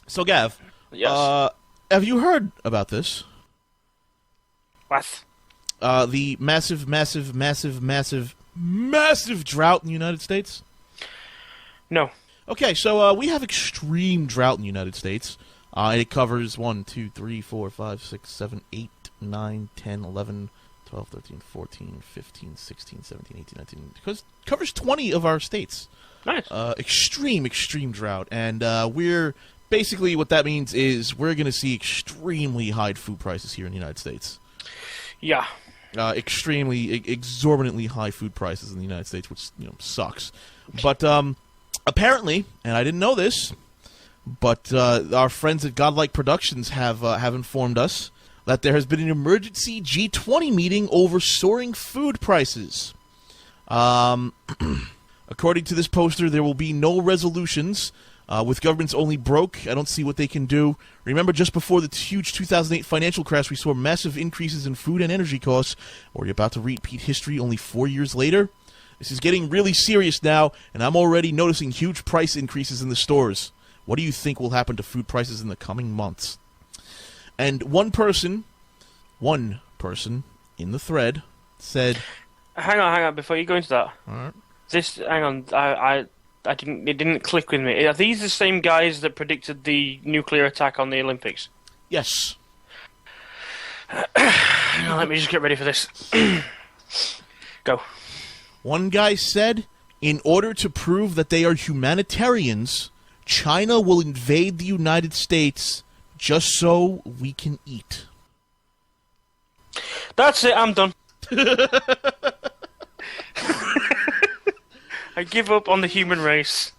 So, Gav, Yes. have you heard about this? What? The massive drought in the United States? No. Okay, so we have extreme drought in the United States. It covers 1, 2, 3, 4, 5, 6, 7, 8, 9, 10, 11, 12, 13, 14, 15, 16, 17, 18, 19. Because it covers 20 of our states. Nice. Extreme drought. And we're basically what that means is we're going to see extremely high food prices here in the United States. Yeah. Exorbitantly high food prices in the United States, which sucks. But apparently, and I didn't know this, but our friends at Godlike Productions have informed us that there has been an emergency G20 meeting over soaring food prices. According to this poster, there will be no resolutions. With governments only broke, I don't see what they can do. Remember, just before the huge 2008 financial crash, we saw massive increases in food and energy costs. Are you about to repeat history only 4 years later? This is getting really serious now, and I'm already noticing huge price increases in the stores. What do you think will happen to food prices in the coming months? And one person in the thread said... Hang on, before you go into that. All right. Hang on, it didn't click with me. Are these the same guys that predicted the nuclear attack on the Olympics? Yes. Hang on, let me just get ready for this. Go. One guy said, in order to prove that they are humanitarians, China will invade the United States just so we can eat. That's it, I'm done. I give up on the human race.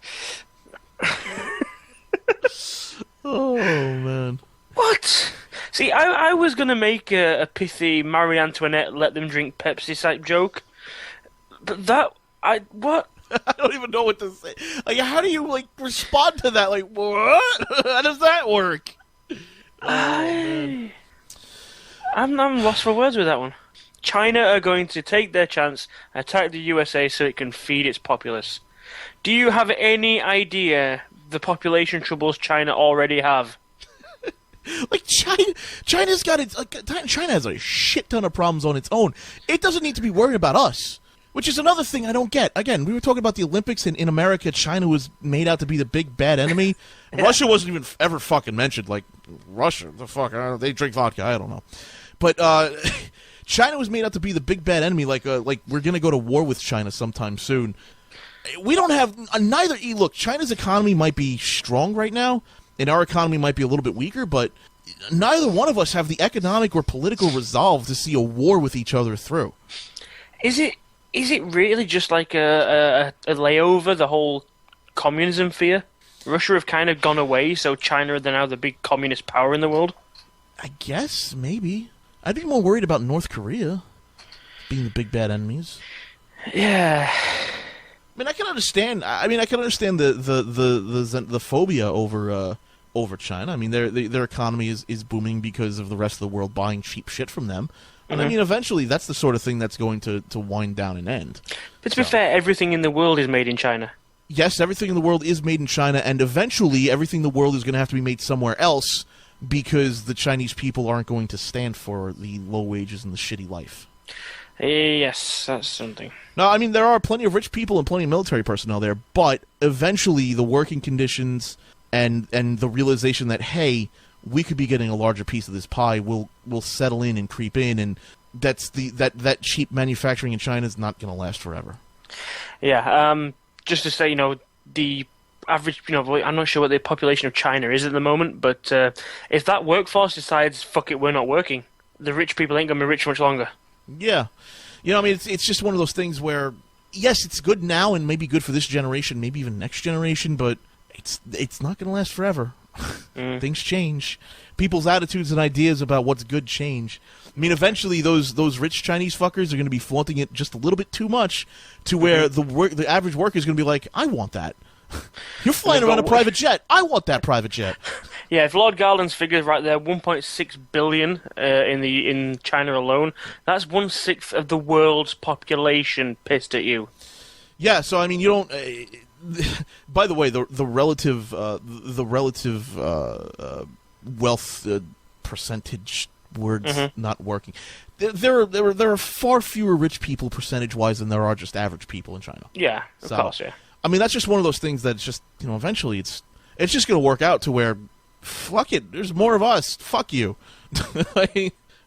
Oh, man. What? See, I was going to make a pithy Marie Antoinette let them drink Pepsi type joke. But what? I don't even know what to say. Like, how do you, respond to that? Like, what? How does that work? I'm lost for words with that one. China are going to take their chance, attack the USA so it can feed its populace. Do you have any idea the population troubles China already have? China's got its... China has a shit ton of problems on its own. It doesn't need to be worried about us. Which is another thing I don't get. Again, we were talking about the Olympics, and in America, China was made out to be the big bad enemy. Russia wasn't even ever fucking mentioned. Like, Russia, the fuck, I don't know, they drink vodka, I don't know. But, China was made out to be the big bad enemy, like we're going to go to war with China sometime soon. We don't have neither. Look, China's economy might be strong right now, and our economy might be a little bit weaker, but neither one of us have the economic or political resolve to see a war with each other through. Is it really just like a layover, the whole communism fear? Russia have kind of gone away, so China are now the big communist power in the world? I guess, maybe. I'd be more worried about North Korea being the big bad enemies. Yeah. I mean, I can understand the phobia over China. I mean, their economy is booming because of the rest of the world buying cheap shit from them. And I mean, eventually, that's the sort of thing that's going to wind down and end. But to be fair, everything in the world is made in China. Yes, everything in the world is made in China, and eventually, everything in the world is going to have to be made somewhere else, because the Chinese people aren't going to stand for the low wages and the shitty life. Yes, that's something. No, I mean, there are plenty of rich people and plenty of military personnel there, but eventually the working conditions and the realization that, hey, we could be getting a larger piece of this pie will settle in and creep in, and that cheap manufacturing in China is not going to last forever. Yeah, just to say, the average, I'm not sure what the population of China is at the moment, but if that workforce decides, fuck it, we're not working, the rich people ain't going to be rich much longer. Yeah. I mean, it's just one of those things where, yes, it's good now and maybe good for this generation, maybe even next generation, but it's not going to last forever. Things change. People's attitudes and ideas about what's good change. I mean, eventually those rich Chinese fuckers are going to be flaunting it just a little bit too much to where the average worker is going to be like, I want that. You're flying around a private jet. I want that private jet. Yeah, if Lord Garland's figures right there, 1.6 billion in China alone, that's 1/6 of the world's population pissed at you. Yeah, so I mean, you don't. by the way, the relative wealth percentage words not working. There are far fewer rich people percentage-wise than there are just average people in China. Yeah, of course, yeah. I mean, that's just one of those things that's just, eventually it's just going to work out to where, fuck it, there's more of us. Fuck you.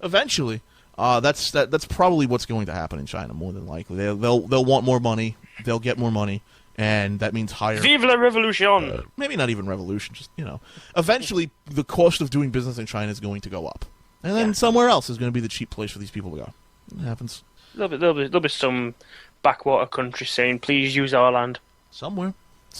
Eventually. That's probably what's going to happen in China, more than likely. They'll want more money. They'll get more money. And that means higher... Vive la revolution! Maybe not even revolution, just, Eventually, the cost of doing business in China is going to go up. And then somewhere else is going to be the cheap place for these people to go. It happens. There'll be some backwater country saying, please use our land. Somewhere.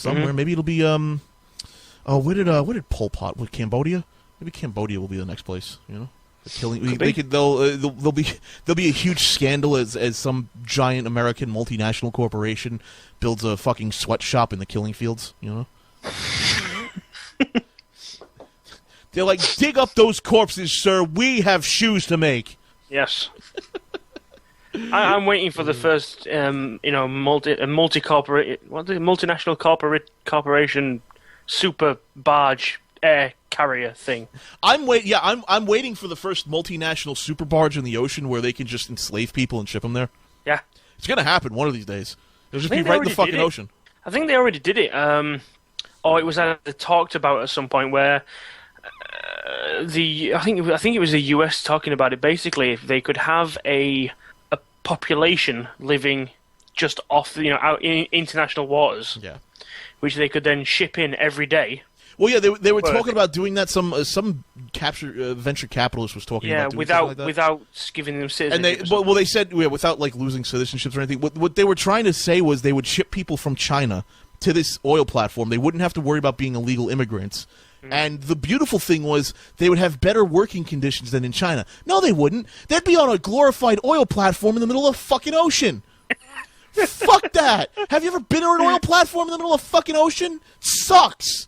Maybe it'll be, where did Pol Pot, Cambodia? Maybe Cambodia will be the next place, The killing... There'll be a huge scandal as some giant American multinational corporation builds a fucking sweatshop in the killing fields, They're like, dig up those corpses, sir. We have shoes to make. Yes. I'm waiting for the first, multinational corporation super barge air carrier thing. I'm waiting for the first multinational super barge in the ocean where they can just enslave people and ship them there. Yeah. It's gonna happen one of these days. It'll just be right in the fucking ocean. I think they already did it. It was talked about at some point where I think it was the US talking about it. Basically, if they could have a population living just off, out in international waters, which they could then ship in every day. Well, yeah, they were talking about doing that. Some venture capitalist was talking about doing something like that. Without giving them citizenship. And they said without losing citizenships or anything. What they were trying to say was they would ship people from China to this oil platform. They wouldn't have to worry about being illegal immigrants. And the beautiful thing was they would have better working conditions than in China. No, they wouldn't. They'd be on a glorified oil platform in the middle of the fucking ocean. Fuck that. Have you ever been on an oil platform in the middle of the fucking ocean? Sucks.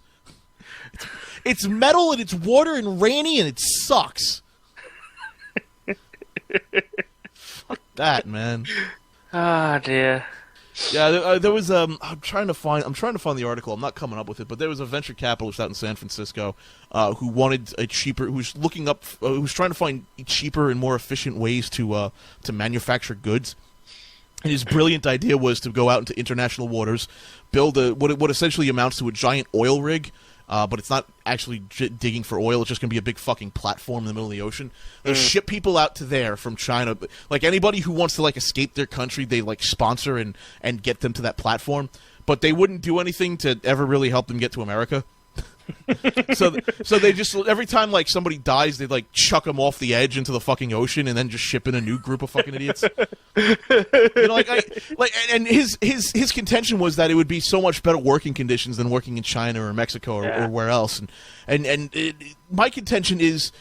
It's metal and it's water and rainy and it sucks. Fuck that, man. Ah, dear. Yeah, there was I'm trying to find the article. I'm not coming up with it, but there was a venture capitalist out in San Francisco who wanted who's trying to find cheaper and more efficient ways to manufacture goods. And his brilliant idea was to go out into international waters, build what essentially amounts to a giant oil rig. But it's not actually digging for oil. It's just going to be a big fucking platform in the middle of the ocean. They'll ship people out to there from China. Like, anybody who wants to, escape their country, they, sponsor and get them to that platform. But they wouldn't do anything to ever really help them get to America. So they just, every time, somebody dies, they, chuck them off the edge into the fucking ocean and then just ship in a new group of fucking idiots. And his contention was that it would be so much better working conditions than working in China or Mexico or where else. And my contention is,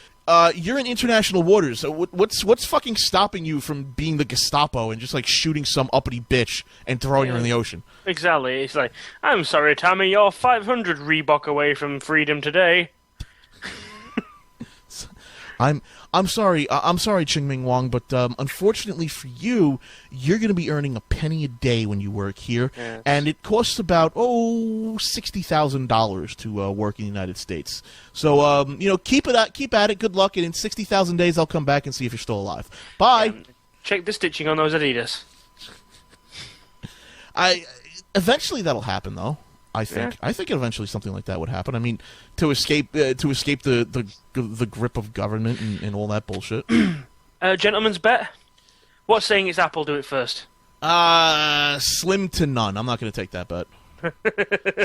you're in international waters. So what's fucking stopping you from being the Gestapo and just shooting some uppity bitch and throwing her in the ocean? Exactly. It's like, I'm sorry, Tommy, you're 500 Reebok away from freedom today. I'm sorry, Ching-Ming Wong, but unfortunately for you, you're going to be earning a penny a day when you work here, and it costs about $60,000 to work in the United States. So keep at it. Good luck, and in 60,000 days, I'll come back and see if you're still alive. Bye. Check the stitching on those Adidas. Eventually that'll happen, though. I think eventually something like that would happen. I mean, to escape the grip of government and all that bullshit. Gentleman's bet. What's saying it's Apple do it first? Slim to none. I'm not going to take that bet.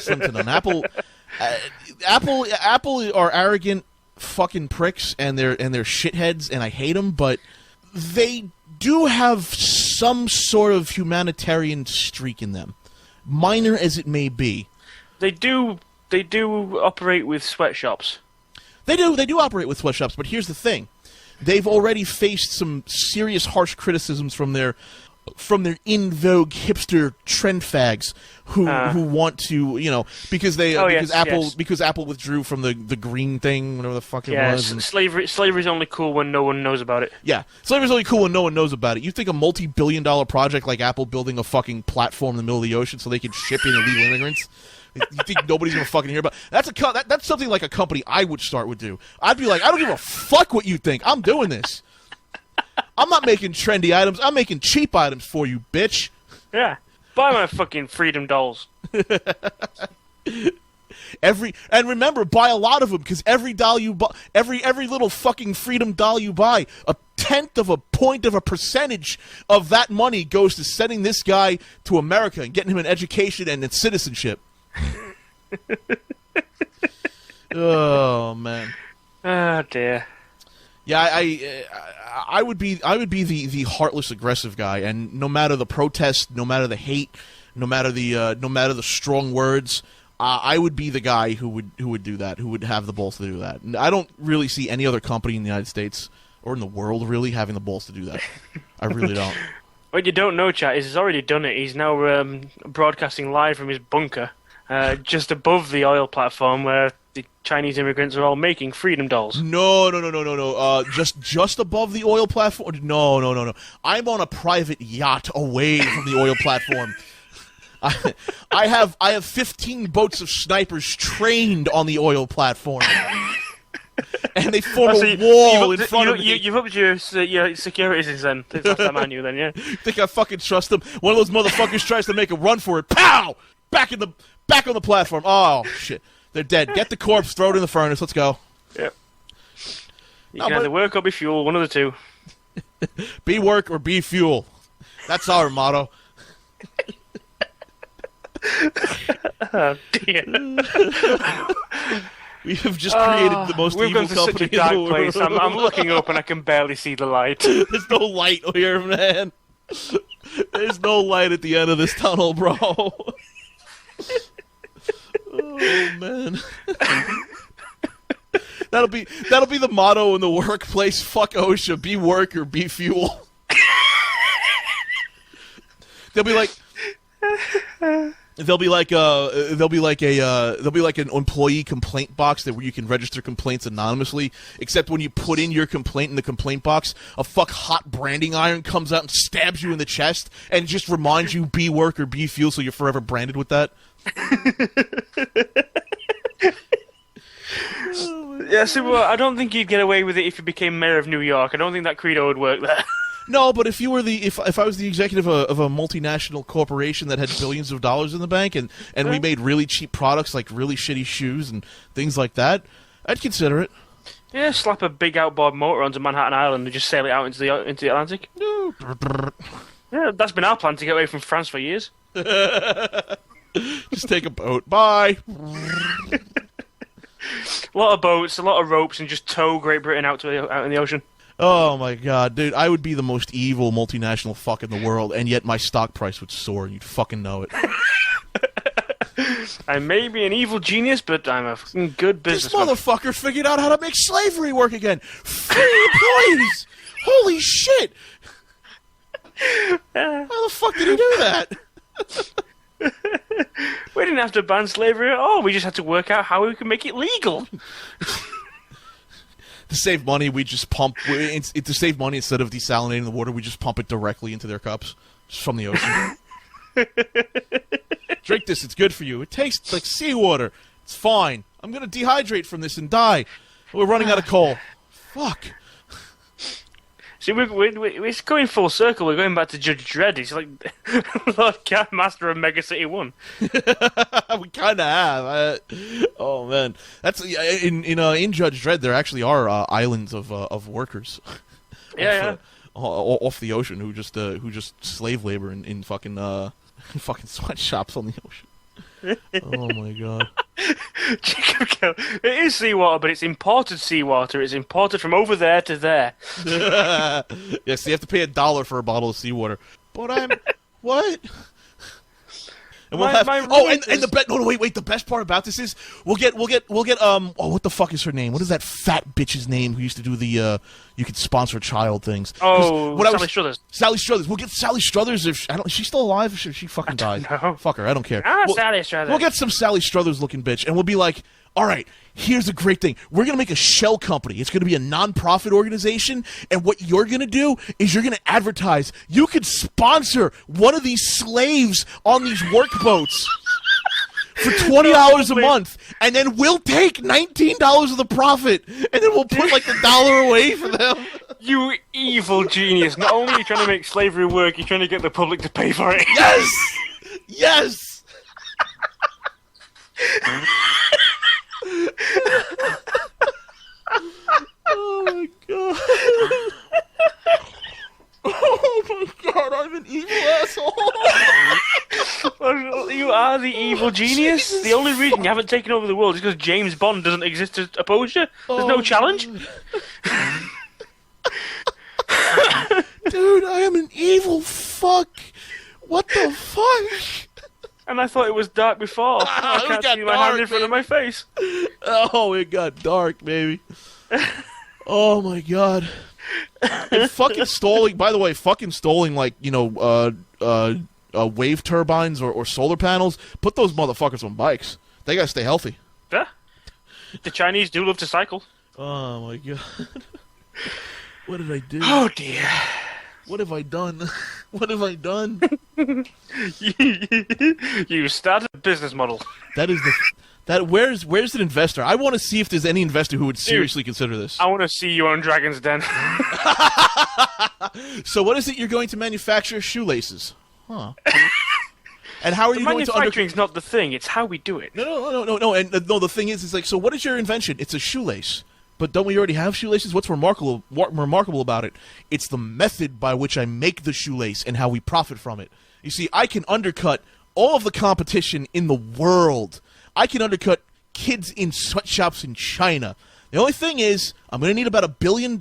Slim to none. Apple are arrogant fucking pricks and they're shitheads and I hate them, but they do have some sort of humanitarian streak in them, minor as it may be. They do operate with sweatshops. They do operate with sweatshops, but here's the thing. They've already faced some serious harsh criticisms from their from their in vogue hipster trend fags who want to, because they because Apple withdrew from the green thing, whatever the fuck it was. And slavery's only cool when no one knows about it. Yeah, slavery's only cool when no one knows about it. You think a multi-billion-dollar project like Apple building a fucking platform in the middle of the ocean so they can ship in illegal immigrants? You think nobody's gonna fucking hear about? That's something like a company I would do. I'd be like, I don't give a fuck what you think. I'm doing this. I'm not making trendy items. I'm making cheap items for you, bitch. Yeah. Buy my fucking Freedom dolls. And remember, buy a lot of them, because every doll you buy, every little fucking Freedom doll you buy, 1/10 of a point of a percentage of that money goes to sending this guy to America and getting him an education and citizenship. Oh man. Oh dear. Yeah, I would be the heartless aggressive guy, and no matter the protest, no matter the hate, no matter the strong words, I would be the guy who would do that, who would have the balls to do that. And I don't really see any other company in the United States or in the world really having the balls to do that. I really don't. What you don't know, chat, is he's already done it. He's now broadcasting live from his bunker, just above the oil platform where the Chinese immigrants are all making Freedom dolls. No. Just above the oil platform? No. I'm on a private yacht away from the oil platform. I have 15 boats of snipers trained on the oil platform. And they form a wall in front of me. You've upped your security since then. Since last time I knew then, yeah? Think I fucking trust them? One of those motherfuckers tries to make a run for it. Pow! Back on the platform. Oh, shit. They're dead. Get the corpse, throw it in the furnace. Let's go. Yep. You can either work or be fuel, one of the two. Be work or be fuel. That's our motto. Oh, dear. We have just created the most evil company in the world. We've gone to such a dark place. I'm looking up and I can barely see the light. There's no light here, man. There's no light at the end of this tunnel, bro. Oh man. That'll be the motto in the workplace. Fuck OSHA. Be work or be fuel. They'll be like an employee complaint box where you can register complaints anonymously. Except when you put in your complaint in the complaint box, a hot branding iron comes out and stabs you in the chest and just reminds you be work or be fuel, so you're forever branded with that. Yeah, see, well, I don't think you'd get away with it if you became mayor of New York. I don't think that credo would work there. No, but if you were if I was the executive of a multinational corporation that had billions of dollars in the bank and we made really cheap products like really shitty shoes and things like that, I'd consider it. Yeah, slap a big outboard motor onto Manhattan Island and just sail it out into the Atlantic. Yeah, that's been our plan to get away from France for years. Just take a boat. Bye. A lot of boats, a lot of ropes, and just tow Great Britain out in the ocean. Oh my god, dude, I would be the most evil multinational fuck in the world, and yet my stock price would soar, and you'd fucking know it. I may be an evil genius, but I'm a fucking good businessman. This motherfucker figured out how to make slavery work again. Free employees! Holy shit! How the fuck did he do that? We didn't have to ban slavery at all. We just had to work out how we could make it legal. To save money, we just to save money, instead of desalinating the water, we just pump it directly into their cups, just from the ocean. Drink this, it's good for you. It tastes like seawater. It's fine. I'm going to dehydrate from this and die. We're running out of coal. Fuck. See, we're going full circle. We're going back to Judge Dredd. He's like Lord Cat Master of Mega City 1. We kind of have. Oh man, that's in Judge Dredd. There actually are islands of workers. Yeah, off the ocean who just slave labor in fucking sweatshops on the ocean. Oh my god. It is seawater, but it's imported seawater. It's imported from over there to there. Yes, you have to pay $1 for a bottle of seawater. But what? And we'll have wait. The best part about this is we'll get what the fuck is her name? What is that fat bitch's name who used to do the you could sponsor child things? Sally Struthers. Sally Struthers. We'll get Sally Struthers if is she still alive? Or she fucking died. No. Fuck her. I don't care. Sally Struthers. We'll get some Sally Struthers looking bitch, and we'll be like, all right. Here's a great thing. We're going to make a shell company. It's going to be a non-profit organization, and what you're going to do is you're going to advertise. You could sponsor one of these slaves on these workboats for $20 a month, and then we'll take $19 of the profit, and then we'll put like the dollar away for them. You evil genius. Not only are you trying to make slavery work, you're trying to get the public to pay for it. Yes! Yes! Oh my god. Oh my god, I'm an evil asshole. You are the evil genius. The only reason you haven't taken over the world is because James Bond doesn't exist to oppose you. There's no challenge. Dude, I am an evil fuck. What the fuck? And I thought it was dark before. I can't see my hand in front of my face. Oh, it got dark, baby. Oh my god. And fucking stalling, by the way, like, wave turbines or solar panels, put those motherfuckers on bikes. They gotta stay healthy. Yeah. The Chinese do love to cycle. Oh my god. What did I do? Oh dear. What have I done? What have I done? You started a business model. Where's an investor? I want to see if there's any investor who would seriously consider this. I want to see you on Dragon's Den. So what is it you're going to manufacture? Shoelaces. Huh. And how are you going to manufacturing's not the thing, it's how we do it. No. And the thing is like, so what is your invention? It's a shoelace. But don't we already have shoelaces? What's remarkable about it? It's the method by which I make the shoelace and how we profit from it. You see, I can undercut all of the competition in the world. I can undercut kids in sweatshops in China. The only thing is, I'm going to need about $1 billion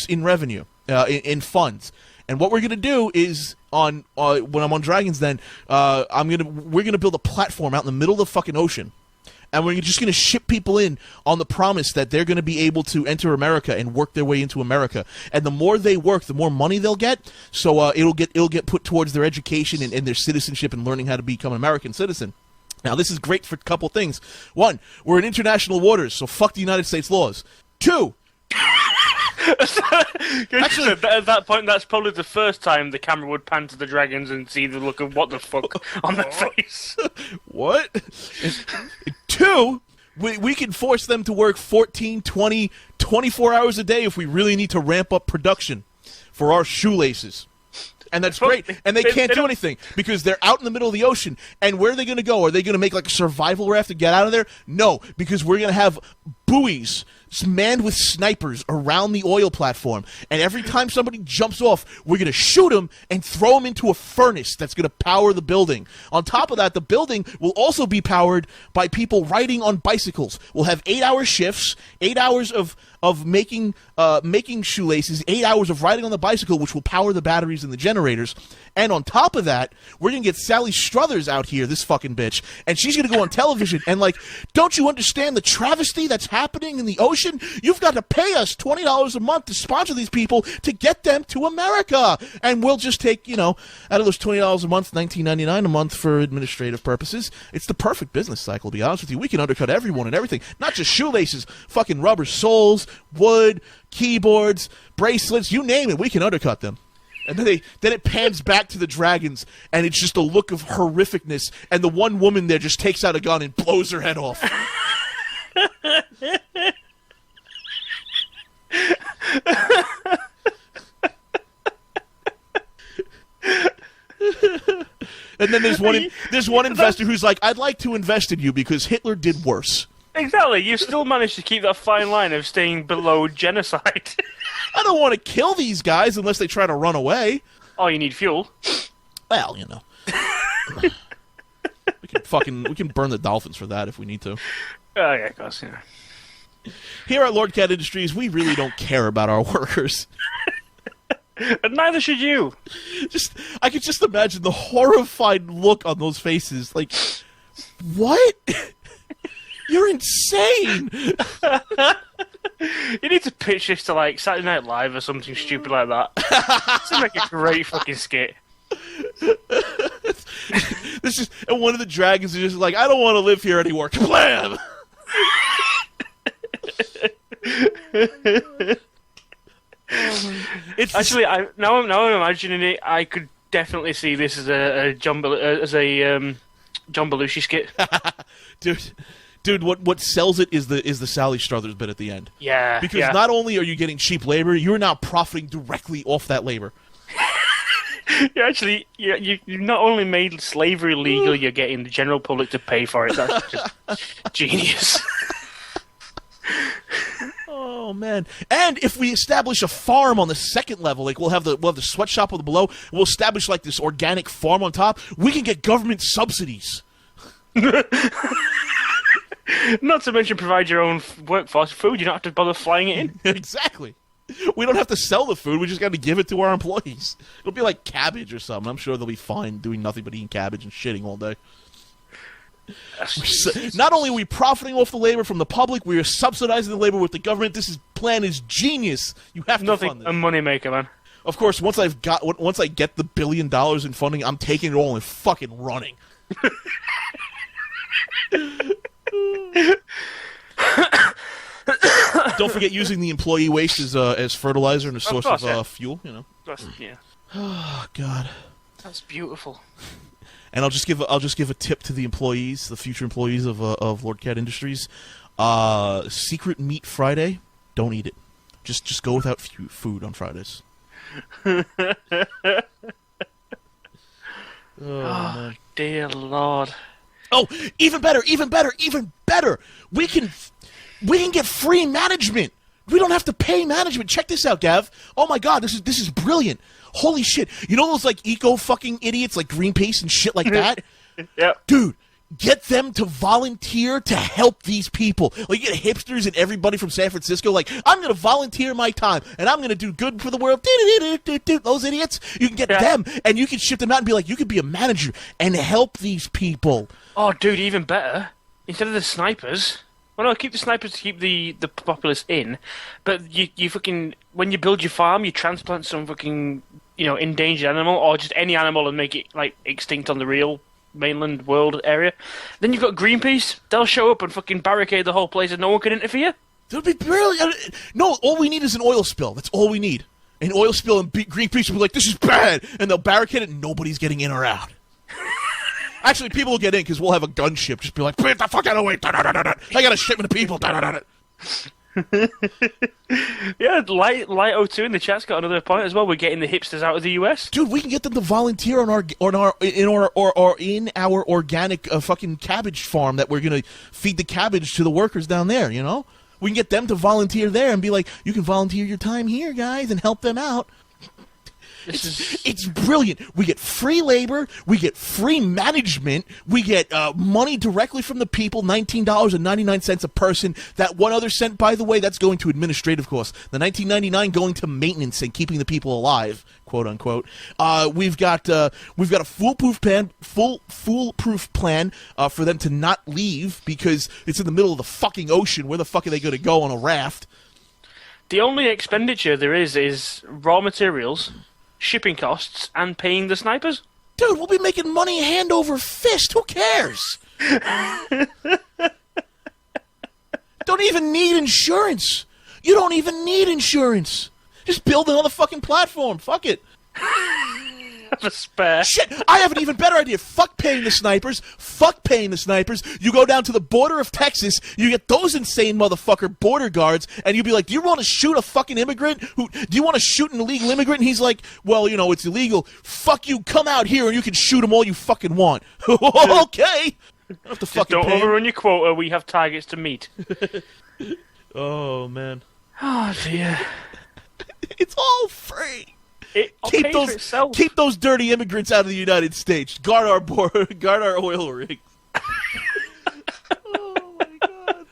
in revenue, in funds. And what we're going to do is, when I'm on Dragon's Den, we're going to build a platform out in the middle of the fucking ocean. And we're just going to ship people in on the promise that they're going to be able to enter America and work their way into America. And the more they work, the more money they'll get. So it'll get put towards their education and their citizenship and learning how to become an American citizen. Now, this is great for a couple things. One, we're in international waters, so fuck the United States laws. Two, actually, at that point, that's probably the first time the camera would pan to the dragons and see the look of what the fuck on their face. What? Two, we can force them to work 14, 20, 24 hours a day if we really need to ramp up production for our shoelaces. And that's great. And they can't do anything because they're out in the middle of the ocean. And where are they going to go? Are they going to make like a survival raft to get out of there? No, because we're going to have buoys manned with snipers around the oil platform. And every time somebody jumps off, we're going to shoot them and throw them into a furnace that's going to power the building. On top of that, the building will also be powered by people riding on bicycles. We'll have 8-hour shifts, 8 hours of making shoelaces, 8 hours of riding on the bicycle, which will power the batteries and the generators. And on top of that, we're going to get Sally Struthers out here, this fucking bitch, and she's going to go on television and like, don't you understand the travesty that's happening in the ocean? You've got to pay us $20 a month to sponsor these people to get them to America. And we'll just take, out of those $20 a month, $19.99 a month for administrative purposes. It's the perfect business cycle, to be honest with you. We can undercut everyone and everything, not just shoelaces, fucking rubber soles, wood, keyboards, bracelets, you name it, we can undercut them. And then it pans back to the dragons, and it's just a look of horrificness, and the one woman there just takes out a gun and blows her head off. And then there's one investor who's like, I'd like to invest in you because Hitler did worse. Exactly. You still managed to keep that fine line of staying below genocide. I don't want to kill these guys unless they try to run away. Oh, you need fuel. Well, we can burn the dolphins for that if we need to. Oh, yeah, of course, yeah. Here at Lord Cat Industries, we really don't care about our workers. And neither should you. I could just imagine the horrified look on those faces. Like, what? You're insane. You need to pitch this to like Saturday Night Live or something stupid like that. This would make a great fucking skit. And one of the dragons is just like, I don't want to live here anymore. Kablam! It's actually, now I'm imagining it. I could definitely see this as a John Belushi skit. Dude, what sells it is the Sally Struthers bit at the end. Yeah, because not only are you getting cheap labor, you're now profiting directly off that labor. You not only made slavery legal, you're getting the general public to pay for it. That's just genius. Oh man! And if we establish a farm on the second level, like we'll have the sweatshop on the below, we'll establish like this organic farm on top. We can get government subsidies. Not to mention provide your own workforce food. You don't have to bother flying it in. Exactly. We don't have to sell the food. We just got to give it to our employees. It'll be like cabbage or something. I'm sure they'll be fine doing nothing but eating cabbage and shitting all day. Not only are we profiting off the labor from the public, we are subsidizing the labor with the government. This plan is genius. You have to fund this. A moneymaker, man. Of course, once I get the $1 billion in funding, I'm taking it all and fucking running. Don't forget using the employee waste as fertilizer and a source of fuel. You know. Yeah. Oh God. That's beautiful. And I'll just give a tip to the employees, the future employees of Lord Cat Industries. Secret Meat Friday, don't eat it. Just go without food on Fridays. Oh dear Lord. Oh, even better. We can get free management. We don't have to pay management. Check this out, Gav. Oh my God, this is brilliant. Holy shit. You know those like eco fucking idiots like Greenpeace and shit like that? Yep. Dude, get them to volunteer to help these people. Like, you get hipsters and everybody from San Francisco like, I'm going to volunteer my time and I'm going to do good for the world. Those idiots. You can get them and you can ship them out and be like, you could be a manager and help these people. Oh, dude, even better. Instead of the snipers... Well, no, keep the snipers to keep the populace in, but you fucking... When you build your farm, you transplant some fucking, endangered animal, or just any animal and make it, like, extinct on the real mainland world area. Then you've got Greenpeace. They'll show up and fucking barricade the whole place and no one can interfere. That would be brilliant. No, all we need is an oil spill. That's all we need. An oil spill and Greenpeace will be like, this is bad, and they'll barricade it and nobody's getting in or out. Actually, people will get in because we'll have a gunship. Just be like, get the fuck out of the way. I got a shipment of people. Yeah, Light 02 in the chat's got another point as well. We're getting the hipsters out of the US. Dude, we can get them to volunteer in our organic fucking cabbage farm that we're gonna feed the cabbage to the workers down there. You know, we can get them to volunteer there and be like, you can volunteer your time here, guys, and help them out. It's brilliant. We get free labor, we get free management, we get money directly from the people, $19.99 a person. That 1 other cent, by the way, that's going to administrative costs. The $19.99 going to maintenance and keeping the people alive, quote unquote. We've got a foolproof plan for them to not leave because it's in the middle of the fucking ocean. Where the fuck are they going to go on a raft? The only expenditure there is raw materials, shipping costs, and paying the snipers. Dude, we'll be making money hand over fist. Who cares? Don't even need insurance. You don't even need insurance. Just build another fucking platform. Fuck it. Have a spare. Shit, I have an even better idea. Fuck paying the snipers. You go down to the border of Texas, you get those insane motherfucker border guards, and you be like, do you want to shoot a fucking immigrant? Do you want to shoot an illegal immigrant? And he's like, well, it's illegal. Fuck you, come out here and you can shoot them all you fucking want. Okay. Don't overrun your quota, we have targets to meet. Oh, man. Oh, dear. It's all free. Keep those dirty immigrants out of the United States. Guard our border. Guard our oil rigs. Oh my God!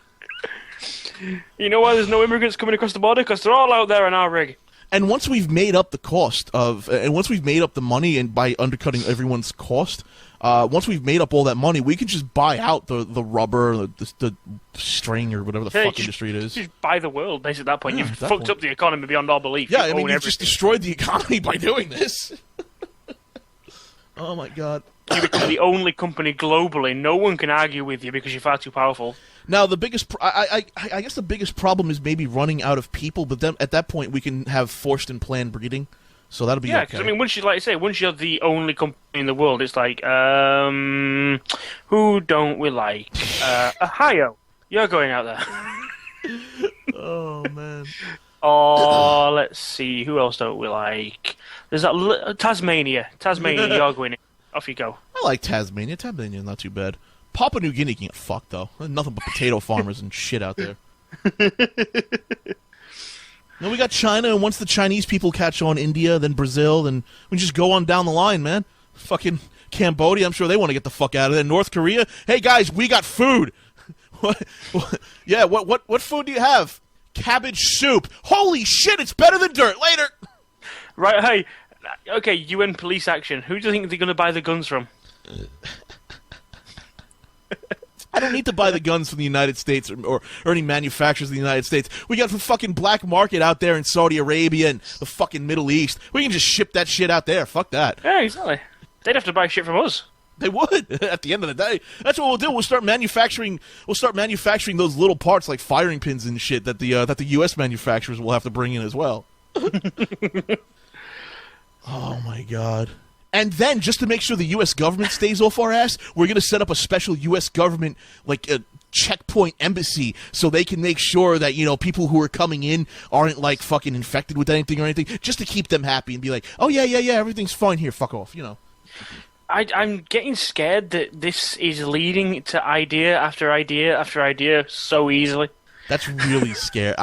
You know why there's no immigrants coming across the border? Because they're all out there in our rig. And once we've made up the cost of, and once we've made up the money, and by undercutting everyone's cost, once we've made up all that money, we can just buy out the rubber, the string, or whatever the fuck industry it is. Just buy the world, basically, at that point. You've fucked up the economy beyond all belief. Yeah, I mean, you've just destroyed the economy by doing this. Oh my god. You become the only company globally. No one can argue with you because you're far too powerful. Now, the biggest, I guess the biggest problem is maybe running out of people, but then at that point we can have forced and planned breeding, so that'll be okay. Yeah, because I mean, once you're the only company in the world, it's like, who don't we like? Ohio, you're going out there. Oh man. Oh, let's see, who else don't we like? There's that Tasmania, you're going in. Off you go. I like Tasmania. Tasmania's not too bad. Papua New Guinea can get fucked, though. There's nothing but potato farmers and shit out there. Then we got China, and once the Chinese people catch on, India, then Brazil, then we just go on down the line, man. Fucking Cambodia, I'm sure they want to get the fuck out of there. North Korea, hey guys, we got food. What food do you have? Cabbage soup. Holy shit, it's better than dirt. Later. Right, hey. Okay, UN police action. Who do you think they're going to buy the guns from? I don't need to buy the guns from the United States or any manufacturers in the United States. We got the fucking black market out there in Saudi Arabia and the fucking Middle East. We can just ship that shit out there. Fuck that. Yeah, exactly. They'd have to buy shit from us. They would. At the end of the day, that's what we'll do. We'll start manufacturing those little parts like firing pins and shit that the U.S. manufacturers will have to bring in as well. Oh my god. And then, just to make sure the U.S. government stays off our ass, we're going to set up a special U.S. government, like a checkpoint embassy, so they can make sure that, people who are coming in aren't, like, fucking infected with anything or anything, just to keep them happy and be like, oh, yeah, everything's fine here, fuck off, I'm getting scared that this is leading to idea after idea after idea so easily. That's really scary.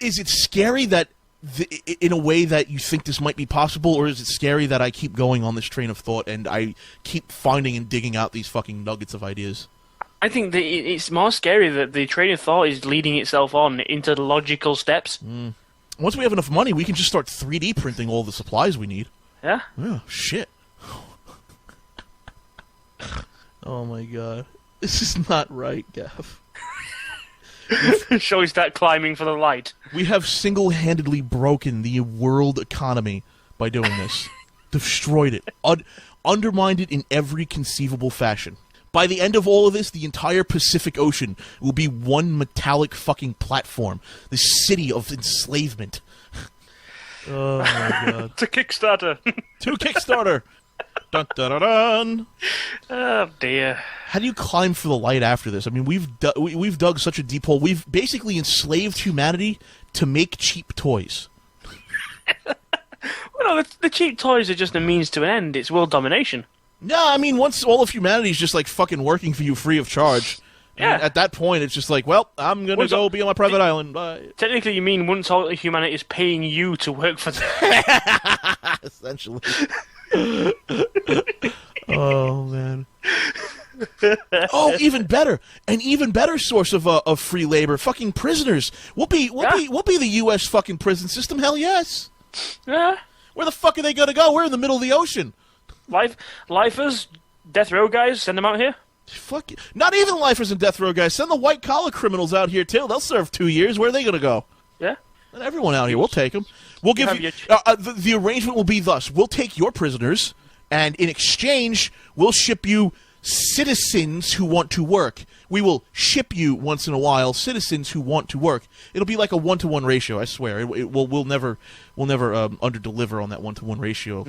Is it scary that in a way that you think this might be possible, or is it scary that I keep going on this train of thought and I keep finding and digging out these fucking nuggets of ideas? I think that it's more scary that the train of thought is leading itself on into the logical steps. Once we have enough money, we can just start 3D printing all the supplies we need. Yeah? Yeah, shit. Oh my god. This is not right, Gav. Shall we start climbing for the light? We have single-handedly broken the world economy by doing this. Destroyed it. Undermined it in every conceivable fashion. By the end of all of this, the entire Pacific Ocean will be one metallic fucking platform. The city of enslavement. Oh my god. To Kickstarter. To Kickstarter. Dun, dun, dun, dun. Oh dear. How do you climb for the light after this? I mean, we've dug such a deep hole. We've basically enslaved humanity to make cheap toys. Well, no, the cheap toys are just a means to an end. It's world domination. No, I mean, once all of humanity is just like fucking working for you free of charge. Yeah. At that point, it's just like, well, I'm gonna go be on my private island. Bye. Technically, you mean once all humanity is paying you to work for them. Essentially. Oh man. Oh, even better. An even better source of free labor. Fucking prisoners. We'll be the U.S. fucking prison system. Hell yes. Yeah. Where the fuck are they gonna go? We're in the middle of the ocean. Lifers, death row guys, send them out here. Fuck it. Not even lifers and death row guys. Send the white collar criminals out here too. They'll serve 2 years. Where are they gonna go? Yeah. And everyone out here. We'll take them. We'll give you. The arrangement will be thus: we'll take your prisoners, and in exchange, we'll ship you citizens who want to work. We will ship you once in a while citizens who want to work. It'll be like a 1-to-1 ratio. I swear. We'll never underdeliver on that 1-to-1 ratio.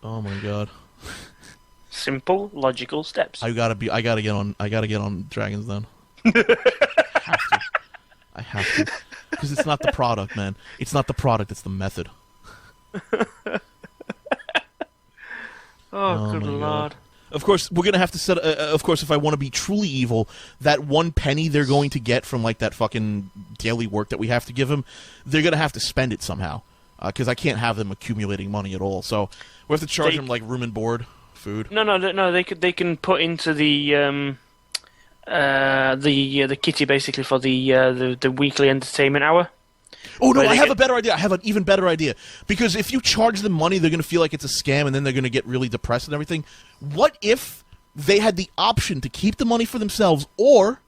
Oh my god. Simple, logical steps. I gotta get on Dragon's Den. I have to. Because it's not the product, man. It's not the product, it's the method. Oh good lord. God. Of course, we're going to have to set... of course, if I want to be truly evil, that 1 penny they're going to get from, like, that fucking daily work that we have to give them, they're going to have to spend it somehow. Because I can't have them accumulating money at all. So we have to charge them, like, room and board, food. No, they can put into the kitty, basically, for the weekly entertainment hour. Oh, no, I have a better idea. I have an even better idea. Because if you charge them money, they're going to feel like it's a scam, and then they're going to get really depressed and everything. What if they had the option to keep the money for themselves or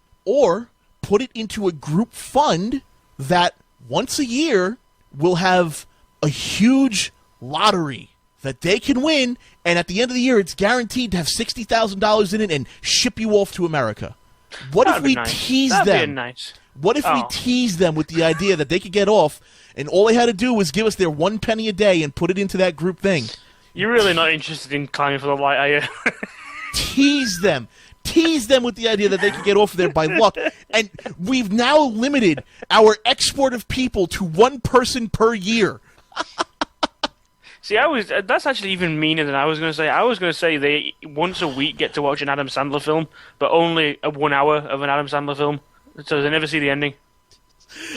put it into a group fund that once a year will have a huge lottery that they can win, and at the end of the year, it's guaranteed to have $60,000 in it and ship you off to America? What if we tease them? That'd be nice. What if we tease them with the idea that they could get off, and all they had to do was give us their 1 penny a day and put it into that group thing? You're really not interested in climbing for the light, are you? Tease them. Tease them with the idea that they could get off there by luck. And we've now limited our export of people to 1 person per year. See, that's actually even meaner than I was going to say. I was going to say they once a week get to watch an Adam Sandler film, but only 1 hour of an Adam Sandler film, so they never see the ending.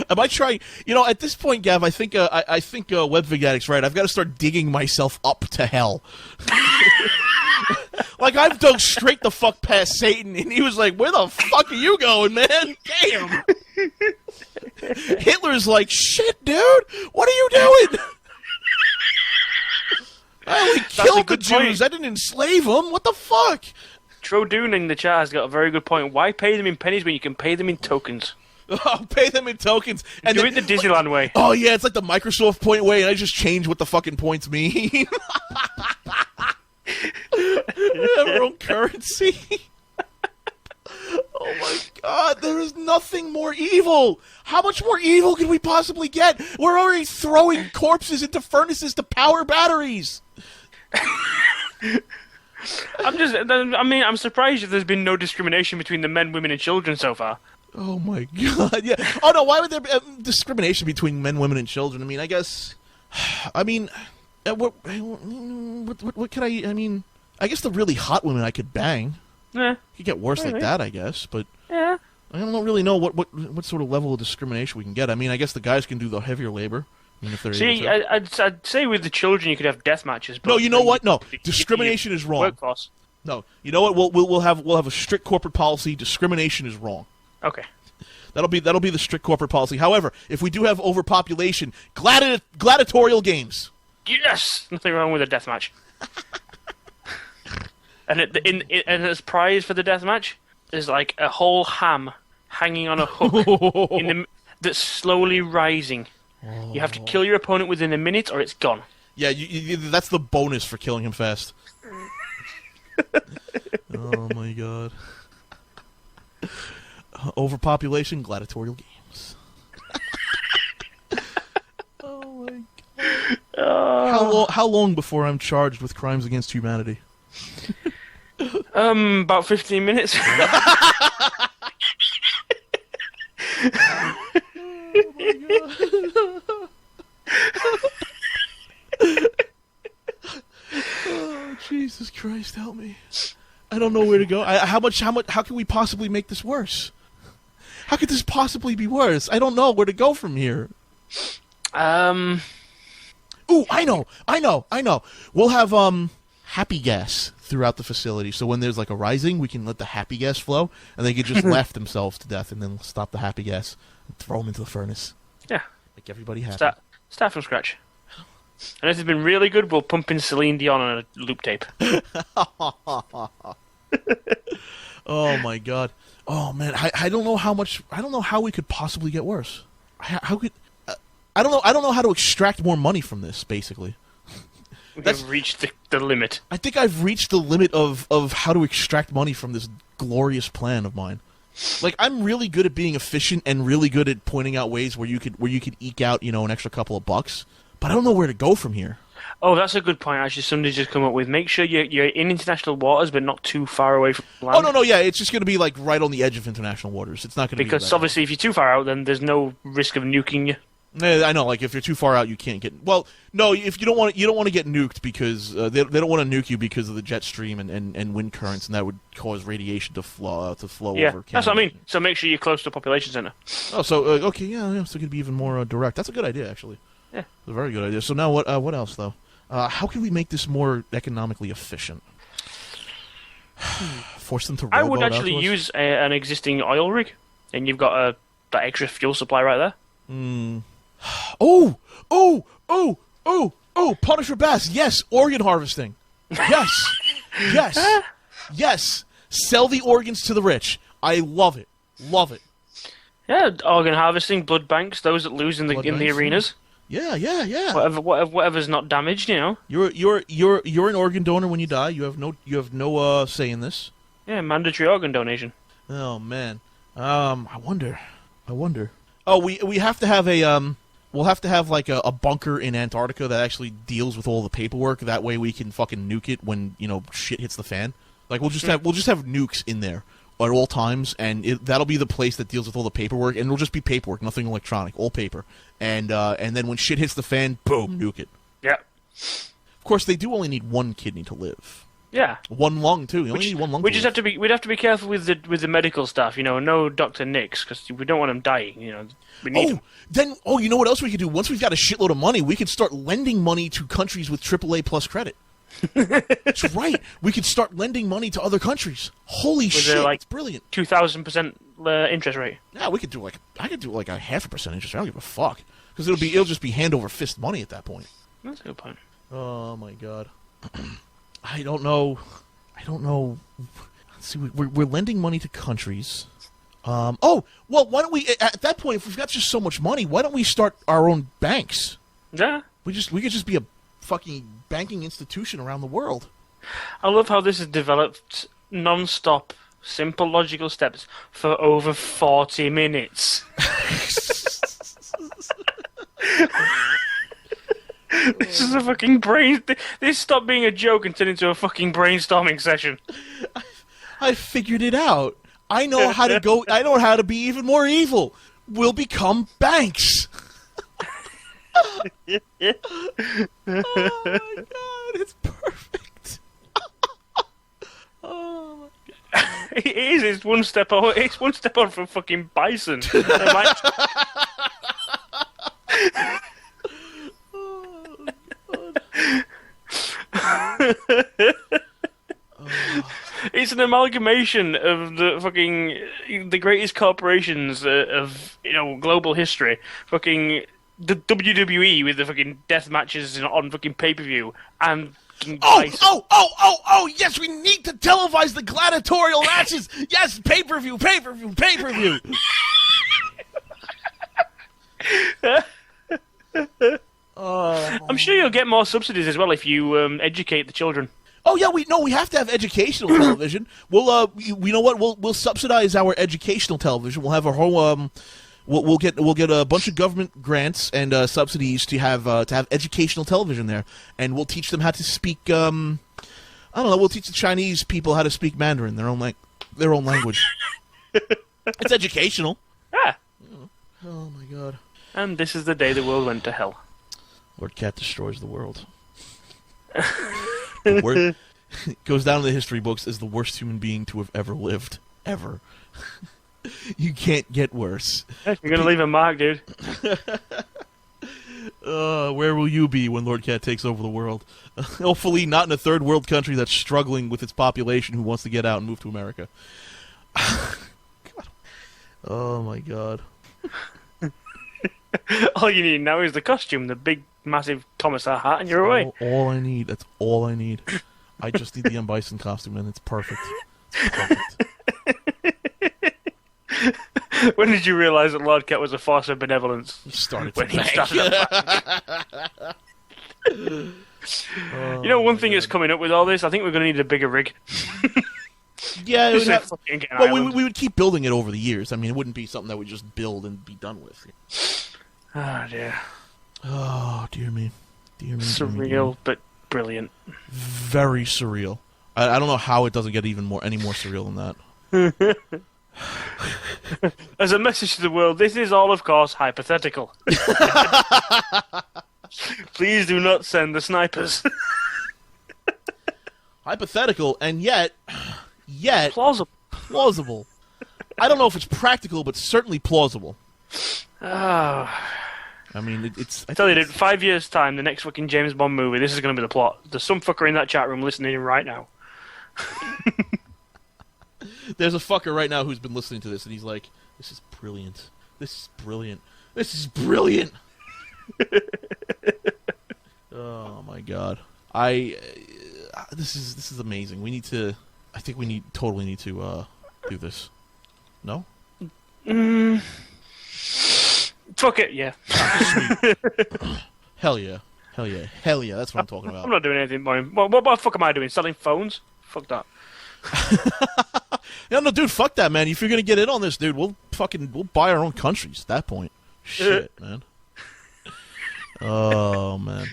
Am I trying? You know, at this point, Gav, I think Webvig Addict's right. I've got to start digging myself up to hell. Like, I've dug straight the fuck past Satan, and he was like, "Where the fuck are you going, man? Damn." Hitler's like, "Shit, dude, what are you doing?" I only killed the Jews. I didn't enslave them. What the fuck? Trodoon in the chat has got a very good point. Why pay them in pennies when you can pay them in tokens? Oh, pay them in tokens. And do it the Disneyland way. Oh, yeah, it's like the Microsoft point way, and I just change what the fucking points mean. Our own currency. Oh, my God. There is nothing more evil. How much more evil can we possibly get? We're already throwing corpses into furnaces to power batteries. I'm surprised that there's been no discrimination between the men, women, and children so far. Oh my God! Yeah. Oh no. Why would there be discrimination between men, women, and children? I mean, I guess. I mean, what could I? I mean, I guess the really hot women I could bang. Yeah. You could get worse like that, I guess. But yeah. I don't really know what sort of level of discrimination we can get. I mean, I guess the guys can do the heavier labor. I mean, if they're able to. I'd say with the children you could have death matches. But no, you know what? No, discrimination is wrong. Workforce. No, you know what? We'll have a strict corporate policy. Discrimination is wrong. Okay. That'll be the strict corporate policy. However, if we do have overpopulation, gladiatorial games. Yes, nothing wrong with a death match. And as prize for the death match, there's like a whole ham hanging on a hook that's slowly rising. Oh. You have to kill your opponent within a minute, or it's gone. Yeah, that's the bonus for killing him fast. Oh my God. Overpopulation, gladiatorial games. Oh my God. How long before I'm charged with crimes against humanity? About 15 minutes. Oh my God. Oh, Jesus Christ, help me. I don't know where to go. How can we possibly make this worse? How could this possibly be worse? I don't know where to go from here. Ooh, I know. We'll have happy gas throughout the facility. So when there's like a rising, we can let the happy gas flow, and they can just laugh themselves to death, and then stop the happy gas and throw them into the furnace. Yeah, make everybody happy. Start from scratch. And if it's been really good, we'll pump in Celine Dion on a loop tape. Oh my God. Oh man, I don't know how we could possibly get worse. I don't know how to extract more money from this, basically. We've reached the limit. I think I've reached the limit of how to extract money from this glorious plan of mine. Like, I'm really good at being efficient and really good at pointing out ways where you could eke out, an extra couple of bucks. But I don't know where to go from here. Oh, that's a good point, actually. Somebody's just come up with. Make sure you're in international waters, but not too far away from land. Oh, no, yeah. It's just going to be, like, right on the edge of international waters. It's not going to be... Because, obviously, if you're too far out, then there's no risk of nuking you. I know, like, if you're too far out, you can't get... Well, no, if you don't want to get nuked because... they don't want to nuke you because of the jet stream and wind currents, and that would cause radiation to flow over... Yeah, that's what I mean. So make sure you're close to a population center. Oh, so, okay, yeah, so it could be even more direct. That's a good idea, actually. Yeah. It's a very good idea. So now what else, though? How can we make this more economically efficient? Force them to rowboat I would actually use an existing oil rig, and you've got that extra fuel supply right there. Oh, oh, oh, oh, oh, Punisher Bass. Yes, organ harvesting. Yes, yes, yes. Sell the organs to the rich. I love it. Love it. Yeah, organ harvesting, blood banks, those that lose in the arenas. Yeah, yeah, yeah. Whatever's not damaged, you know. You're an organ donor when you die. You have no say in this. Yeah, mandatory organ donation. Oh man. I wonder. Oh, we have to have a we'll have to have like a bunker in Antarctica that actually deals with all the paperwork. That way we can fucking nuke it when, you know, shit hits the fan. Like we'll just have nukes in there at all times, and that'll be the place that deals with all the paperwork, and it'll just be paperwork, nothing electronic, all paper. And then when shit hits the fan, boom, nuke it. Yeah. Of course, they do only need one kidney to live. Yeah. One lung too. You only need one lung. We'd have to be careful with the medical stuff. You know, no Dr. Nicks, because we don't want them dying. You know, we need them. You know what else we could do? Once we've got a shitload of money, we could start lending money to countries with AAA plus credit. That's right. We could start lending money to other countries. Holy shit! It's brilliant. 2,000% interest rate. Yeah, we could do I could do like a 0.5% interest rate. I don't give a fuck, because it'll just be hand over fist money at that point. That's a good point. Oh my god. I don't know. Let's see, we're lending money to countries. Why don't we? At that point, if we've got just so much money, why don't we start our own banks? Yeah. We could just be a fucking banking institution around the world. I love how this has developed non-stop, simple logical steps for over 40 minutes. This is a fucking This stopped being a joke and turned into a fucking brainstorming session. I figured it out. I know how to go. I know how to be even more evil. We'll become banks. Oh my god, it's perfect. Oh my god. It is. It's one step on. It's one step on from fucking bison. It's an amalgamation of the greatest corporations of global history. Fucking the WWE with the fucking death matches on fucking pay-per-view and. Oh! Yes, we need to televise the gladiatorial matches. Yes, pay-per-view. I'm sure you'll get more subsidies as well if you educate the children. Oh yeah, we have to have educational television. We'll you know what? We'll subsidize our educational television. We'll have our whole we'll get a bunch of government grants and subsidies to have educational television there, and we'll teach them how to speak. I don't know. We'll teach the Chinese people how to speak Mandarin, their own language. It's educational. Yeah. Oh my god. And this is the day the world went to hell. Lord Cat destroys the world. Goes down in the history books as the worst human being to have ever lived. Ever. You can't get worse. You're going to leave a mark, dude. Where will you be when Lord Cat takes over the world? Hopefully not in a third world country that's struggling with its population who wants to get out and move to America. God. Oh my god. All you need now is the costume, the big, massive commissar hat, and you're away. All I need. That's all I need. I just need the M. Bison costume, and it's perfect. When did you realize that Lord Cat was a force of benevolence? He started when he started a bank. One thing that's coming up with all this, I think we're going to need a bigger rig. Yeah, we would keep building it over the years. I mean, it wouldn't be something that we just build and be done with. Oh, dear. Oh, dear me. Surreal, but brilliant. Very surreal. I don't know how it doesn't get any more surreal than that. As a message to the world, this is all, of course, hypothetical. Please do not send the snipers. Hypothetical, and yet plausible. I don't know if it's practical, but certainly plausible. Oh. I mean, it's... I tell you, in 5 years' time, the next fucking James Bond movie, this is going to be the plot. There's some fucker in that chat room listening right now. There's a fucker right now who's been listening to this, and he's like, this is brilliant. Oh my god. This is amazing. I think we totally need to do this. No? Fuck it, yeah. Sweet. Hell yeah. Hell yeah. Hell yeah. That's what I'm talking about. I'm not doing anything more. What the fuck am I doing? Selling phones? Fuck that. Yeah, no, dude, fuck that, man. If you're gonna get in on this, dude, we'll buy our own countries at that point. Shit, man. Oh, man.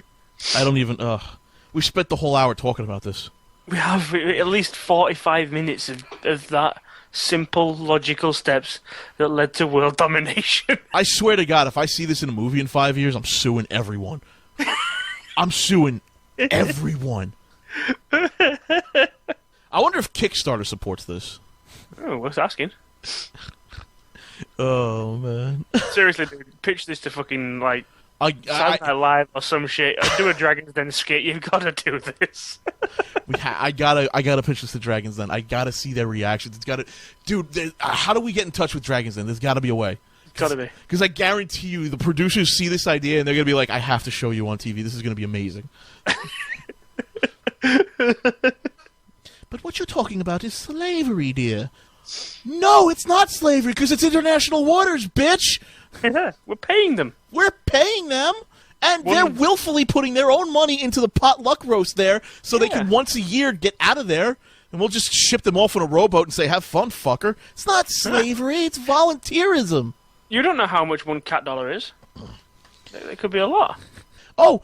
I don't even, we spent the whole hour talking about this. We have at least 45 minutes of that simple, logical steps that led to world domination. I swear to God, if I see this in a movie in 5 years, I'm suing everyone. I'm suing everyone. I wonder if Kickstarter supports this. Oh, worth asking. Oh, man. Seriously, dude, pitch this to fucking, like, Saturday Night Live or some shit. Do a Dragon's Den skit. You've got to do this. I gotta pitch this to Dragon's Den. I gotta see their reactions. It's gotta, dude. How do we get in touch with Dragon's Den? There's gotta be a way. Gotta be. Because I guarantee you, the producers see this idea and they're gonna be like, "I have to show you on TV. This is gonna be amazing." But what you're talking about is slavery, dear. No, it's not slavery because it's international waters, bitch. We're paying them. We're paying them, and they're willfully putting their own money into the potluck roast there so they can once a year get out of there, and we'll just ship them off on a rowboat and say, have fun, fucker. It's not slavery, it's volunteerism. You don't know how much $1 is. It could be a lot. Oh,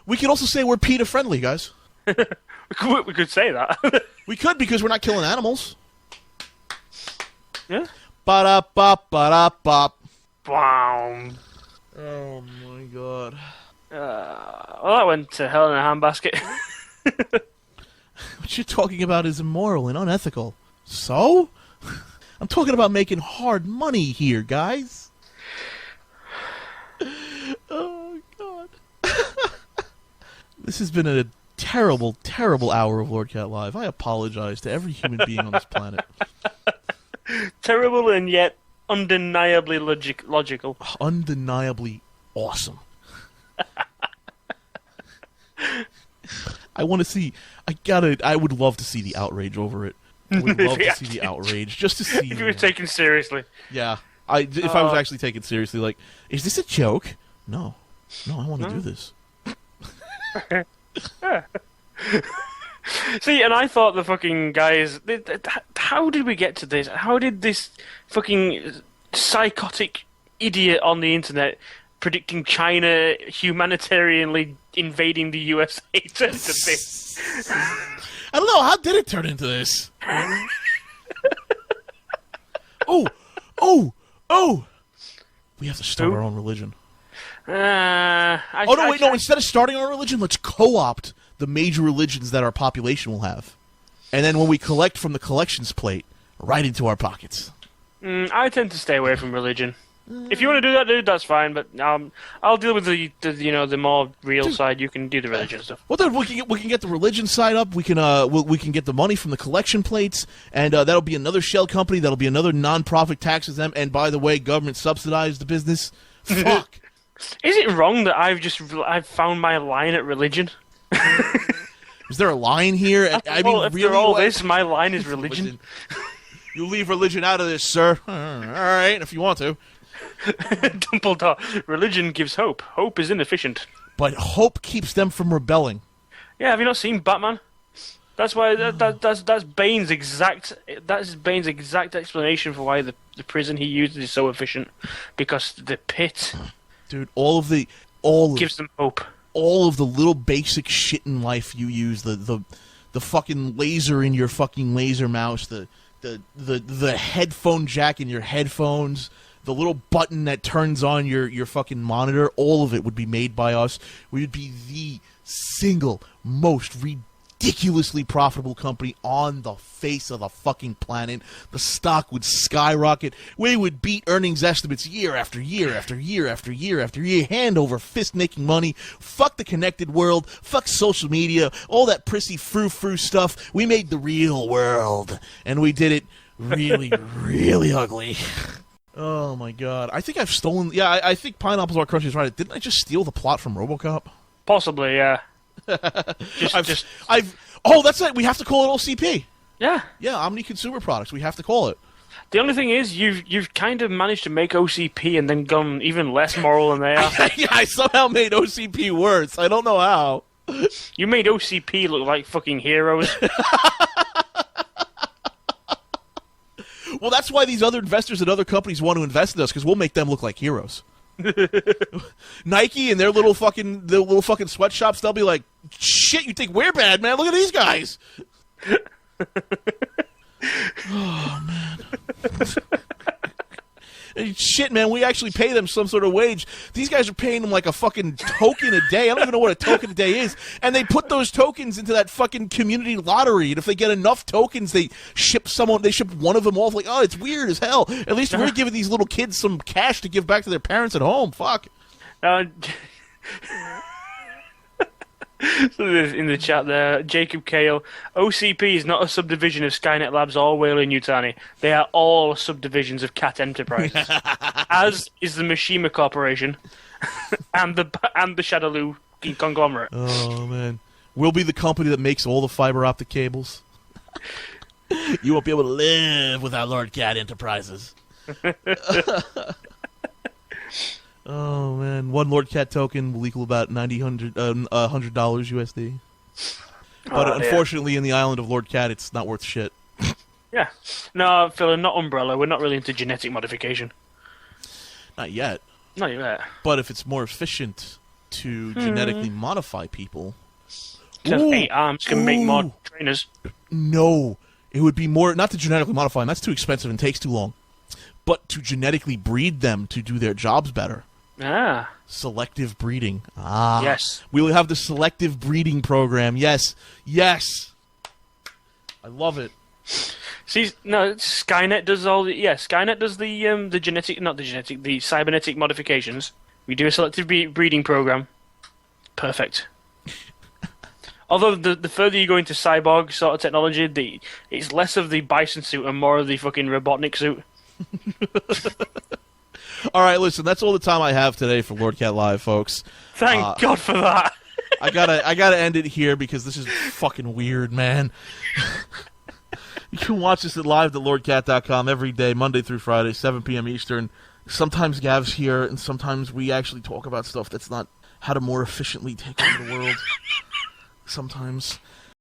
we could also say we're PETA-friendly, guys. We could say that. We could because we're not killing animals. Yeah. Ba-da-bop, ba-da-bop. Wow. Oh my god. Well, that went to hell in a handbasket. What you're talking about is immoral and unethical. So? I'm talking about making hard money here, guys. Oh god. This has been a terrible, terrible hour of Lord Cat Live. I apologize to every human being on this planet. Terrible and yet undeniably logical. Undeniably awesome. I want to see. I would love to see the outrage over it. I would love to see the outrage just to see. If you were taken seriously. Yeah. If I was actually taken seriously, like, is this a joke? No, I want to do this. See, and I thought the fucking guys... How did we get to this? How did this fucking psychotic idiot on the internet predicting China humanitarianly invading the USA turn to this? I don't know. How did it turn into this? Oh! We have to start our own religion. No. Instead of starting our religion, let's co-opt the major religions that our population will have. And then when we collect from the collections plate, right into our pockets. I tend to stay away from religion. If you want to do that, dude, that's fine. But I'll deal with the more real side. You can do the religion stuff. Well, dude, we can get the religion side up. We can get the money from the collection plates, and that'll be another shell company. That'll be another non-profit taxes them. And by the way, government subsidized the business. Fuck. Is it wrong that I've found my line at religion? Is there a line here? After all this, my line is religion. You leave religion out of this, sir. All right, if you want to. Dumbledore. Religion gives hope. Hope is inefficient. But hope keeps them from rebelling. Yeah, have you not seen Batman? That's why that's Bane's exact explanation for why the prison he uses is so efficient, because the pit, dude, gives them hope. All of the little basic shit in life you use, the fucking laser in your fucking laser mouse, the headphone jack in your headphones, the little button that turns on your fucking monitor, all of it would be made by us. We would be the single most ridiculously profitable company on the face of the fucking planet. The stock would skyrocket. We would beat earnings estimates year after year after year after year after year, hand over fist making money. Fuck the connected world. Fuck social media. All that prissy frou-frou stuff. We made the real world. And we did it really, really ugly. Oh my god! I think I've stolen. Yeah, I think Pineapples Are Crunchy is right. Didn't I just steal the plot from RoboCop? Possibly, yeah. Oh, that's it. We have to call it OCP. Yeah. Yeah, Omni Consumer Products. We have to call it. The only thing is, you've kind of managed to make OCP and then gone even less moral than they are. Yeah, I somehow made OCP worse. I don't know how. You made OCP look like fucking heroes. Well, that's why these other investors and other companies want to invest in us, because we'll make them look like heroes. Nike and their little fucking sweatshops, they'll be like, shit, you think we're bad, man? Look at these guys. Oh, man. Shit, man, we actually pay them some sort of wage. These guys are paying them like a fucking token a day. I don't even know what a token a day is. And they put those tokens into that fucking community lottery. And if they get enough tokens, they ship one of them off. Like, oh, it's weird as hell. At least we're giving these little kids some cash to give back to their parents at home. Fuck. So in the chat there, Jacob Kale, OCP is not a subdivision of Skynet Labs or Weyland-Yutani. They are all subdivisions of Cat Enterprises, as is the Mishima Corporation and the Shadaloo conglomerate. Oh man, we'll be the company that makes all the fiber optic cables. You won't be able to live without Lord Cat Enterprises. Oh man, one Lord Cat token will equal about $100 USD. But unfortunately, in the island of Lord Cat, it's not worth shit. Yeah, no, Phil, not Umbrella. We're not really into genetic modification. Not yet. Not yet. But if it's more efficient to genetically modify people, 8 arms can make more trainers. No, it would be more not to genetically modify them. That's too expensive and takes too long. But to genetically breed them to do their jobs better. Ah. Selective breeding. Ah. Yes. We will have the selective breeding program. Yes. Yes. I love it. See, no, Skynet does all the... Yeah, Skynet does the genetic... Not the genetic, the cybernetic modifications. We do a selective breeding program. Perfect. Although the further you go into cyborg sort of technology, it's less of the bison suit and more of the fucking Robotnik suit. All right, listen, that's all the time I have today for Lord Cat Live, folks. Thank God for that. I gotta end it here because this is fucking weird, man. You can watch us at live.lordcat.com every day, Monday through Friday, 7 p.m. Eastern. Sometimes Gav's here, and sometimes we actually talk about stuff that's not how to more efficiently take over the world. Sometimes.